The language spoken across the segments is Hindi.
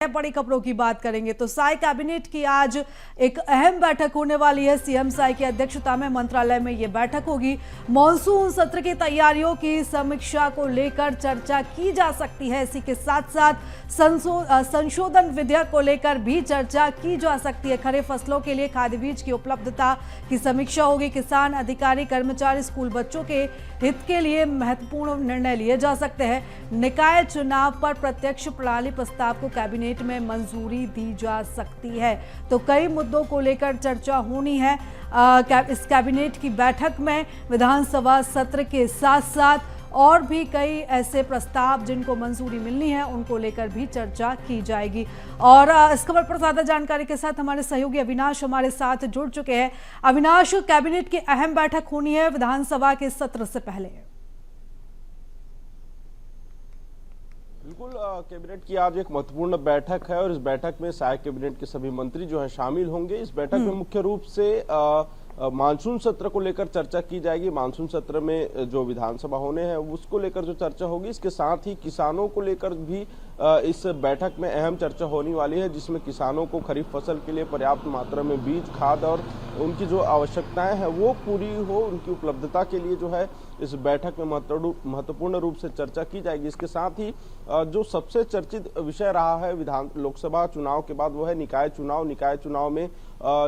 बड़ी खबरों की बात करेंगे तो साय कैबिनेट की आज एक अहम बैठक होने वाली है। सीएम साय की अध्यक्षता में मंत्रालय में यह बैठक होगी। मॉनसून सत्र की तैयारियों की समीक्षा को लेकर चर्चा की जा सकती है। इसी के साथ साथ संशोधन विधेयक को लेकर भी चर्चा की जा सकती है। खरीफ फसलों के लिए खाद्य बीज की उपलब्धता की समीक्षा होगी। किसान, अधिकारी, कर्मचारी, स्कूल बच्चों के हित के लिए महत्वपूर्ण निर्णय लिए जा सकते हैं। निकाय चुनाव पर प्रत्यक्ष प्रणाली प्रस्ताव को कैबिनेट में मंजूरी दी जा सकती है। तो कई मुद्दों को लेकर चर्चा होनी है इस कैबिनेट की बैठक में। विधानसभा सत्र के साथ साथ और भी कई ऐसे प्रस्ताव जिनको मंजूरी मिलनी है उनको लेकर भी चर्चा की जाएगी। और इस खबर पर ज्यादा जानकारी के साथ हमारे सहयोगी अविनाश हमारे साथ जुड़ चुके हैं। अविनाश, कैबिनेट की अहम बैठक होनी है विधानसभा के सत्र से पहले। बिल्कुल, कैबिनेट की आज एक महत्वपूर्ण बैठक है और इस बैठक में साय कैबिनेट के सभी मंत्री जो है शामिल होंगे। इस बैठक में मुख्य रूप से मानसून सत्र को लेकर चर्चा की जाएगी। मानसून सत्र में जो विधानसभा होने हैं उसको लेकर जो चर्चा होगी, इसके साथ ही किसानों को लेकर भी इस बैठक में अहम चर्चा होने वाली है, जिसमें किसानों को खरीफ फसल के लिए पर्याप्त मात्रा में बीज, खाद और उनकी जो आवश्यकताएं हैं वो पूरी हो, उनकी उपलब्धता के लिए जो है इस बैठक में महत्वपूर्ण रूप से चर्चा की जाएगी। इसके साथ ही जो सबसे चर्चित विषय रहा है लोकसभा चुनाव के बाद वो है निकाय चुनाव। निकाय चुनाव में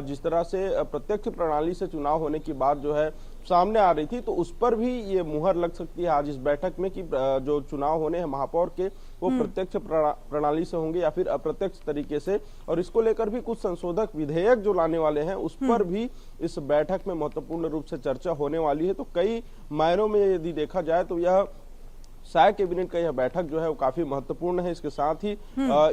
जिस तरह से प्रत्यक्ष प्रणाली से चुनाव होने की बात जो है सामने आ रही थी, तो उस पर भी ये मुहर लग सकती है आज इस बैठक में कि जो चुनाव होने हैं महापौर के वो प्रत्यक्ष प्रणाली से होंगे या फिर अप्रत्यक्ष तरीके से। और इसको लेकर भी कुछ संशोधक विधेयक जो लाने वाले हैं उस पर भी इस बैठक में महत्वपूर्ण रूप से चर्चा होने वाली है। तो कई मायनों में यदि देखा जाए तो यह साय कैबिनेट का यह बैठक जो है वो काफी महत्वपूर्ण है। इसके साथ ही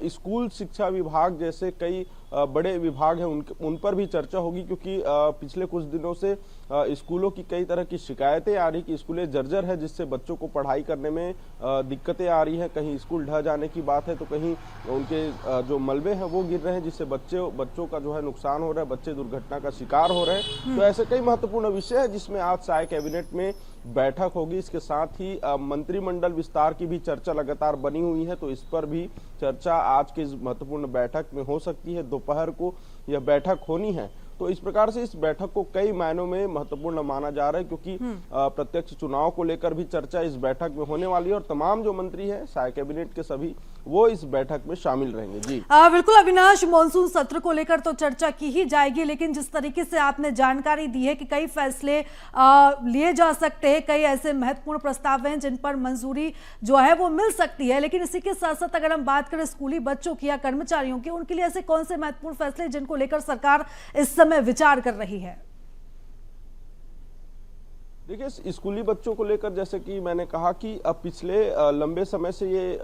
स्कूल शिक्षा विभाग जैसे कई बड़े विभाग हैं उन पर भी चर्चा होगी, क्योंकि पिछले कुछ दिनों से स्कूलों की कई तरह की शिकायतें आ रही कि स्कूलें जर्जर है, जिससे बच्चों को पढ़ाई करने में दिक्कतें आ रही हैं। कहीं स्कूल ढह जाने की बात है तो कहीं उनके जो मलबे हैं वो गिर रहे हैं, जिससे बच्चों का जो है नुकसान हो रहा है, बच्चे दुर्घटना का शिकार हो रहे हैं। तो ऐसे कई महत्वपूर्ण विषय है जिसमें आज साय कैबिनेट में बैठक होगी। इसके साथ ही मंत्रिमंडल विस्तार की भी चर्चा लगातार बनी हुई है, तो इस पर भी चर्चा आज की इस महत्वपूर्ण बैठक में हो सकती है। दोपहर को यह बैठक होनी है। तो इस प्रकार से इस बैठक को कई मायनों में महत्वपूर्ण माना जा रहा है, क्योंकि प्रत्यक्ष चुनाव को लेकर भी चर्चा इस बैठक में होने वाली है और तमाम जो मंत्री हैं साय कैबिनेट के सभी वो इस बैठक में शामिल रहेंगे। जी बिल्कुल अविनाश, मॉनसून सत्र को लेकर तो चर्चा की ही जाएगी, लेकिन जिस तरीके से आपने जानकारी दी है कि कई फैसले लिए जा सकते हैं, कई ऐसे महत्वपूर्ण प्रस्ताव हैं जिन पर मंजूरी जो है वो मिल सकती है। लेकिन इसी के साथ साथ अगर हम बात करें स्कूली बच्चों की या कर्मचारियों की, उनके लिए ऐसे कौन से महत्वपूर्ण फैसले जिनको लेकर सरकार इस समय विचार कर रही है? देखिए, स्कूली बच्चों को लेकर जैसे कि मैंने कहा कि अब पिछले लंबे समय से ये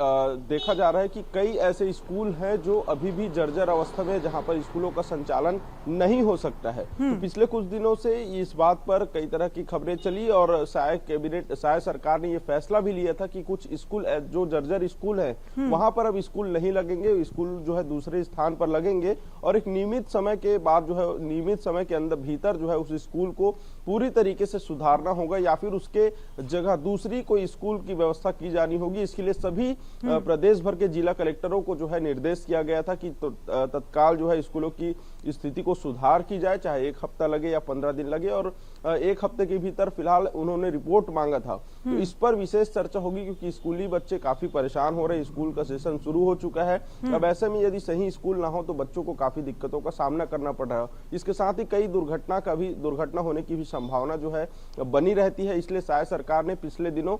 देखा जा रहा है कि कई ऐसे स्कूल हैं जो अभी भी जर्जर अवस्था में, जहां पर स्कूलों का संचालन नहीं हो सकता है। तो पिछले कुछ दिनों से इस बात पर कई तरह की खबरें चली और साय सरकार ने ये फैसला भी लिया था कि कुछ स्कूल जो जर्जर स्कूल है वहां पर अब स्कूल नहीं लगेंगे, स्कूल जो है दूसरे स्थान पर लगेंगे और एक नियमित समय के बाद जो है नियमित समय के अंदर भीतर जो है उस स्कूल को पूरी तरीके से सुधारना होगा या फिर उसके जगह दूसरी कोई स्कूल की व्यवस्था की जानी होगी। इसके लिए सभी प्रदेश भर के जिला कलेक्टरों को जो है निर्देश किया गया था कि तत्काल जो है स्कूलों की स्थिति को सुधार की जाए, चाहे 1 हफ्ता लगे या 15 दिन लगे। और 1 हफ्ते के भीतर फिलहाल उन्होंने रिपोर्ट मांगा था, तो इस पर विशेष चर्चा होगी, क्योंकि स्कूली बच्चे काफी परेशान हो रहे हैं। स्कूल का सेशन शुरू हो चुका है, अब ऐसे में यदि सही स्कूल ना हो तो बच्चों को काफी दिक्कतों का सामना करना पड़ रहा है। इसके साथ ही कई दुर्घटना होने की भी संभावना जो है बनी रहती है। इसलिए साय सरकार ने पिछले दिनों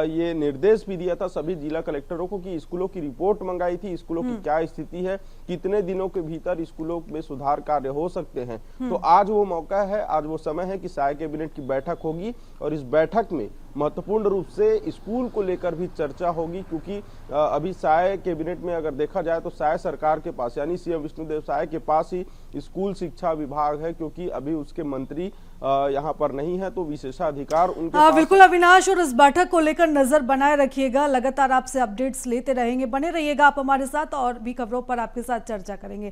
ये निर्देश भी दिया था सभी जिला कलेक्टरों को कि स्कूलों की रिपोर्ट मंगाई थी, स्कूलों की क्या स्थिति है, कितने दिनों के भीतर स्कूलों में सुधार कार्य हो सकते हैं। तो आज वो मौका है, आज वो समय है कि साय कैबिनेट की बैठक होगी और इस बैठक में महत्वपूर्ण रूप से स्कूल को लेकर भी चर्चा होगी, क्योंकि अभी साय कैबिनेट में अगर देखा जाए तो साय सरकार के पास यानी सीएम विष्णुदेव साय के पास ही स्कूल शिक्षा विभाग है, क्योंकि अभी उसके मंत्री यहाँ पर नहीं है, तो विशेषाधिकार उनके पास। बिल्कुल अविनाश, और इस बैठक को लेकर नजर बनाए रखिएगा, लगातार आपसे अपडेट्स लेते रहेंगे, बने रहिएगा आप हमारे साथ और भी खबरों पर आपके साथ चर्चा करेंगे।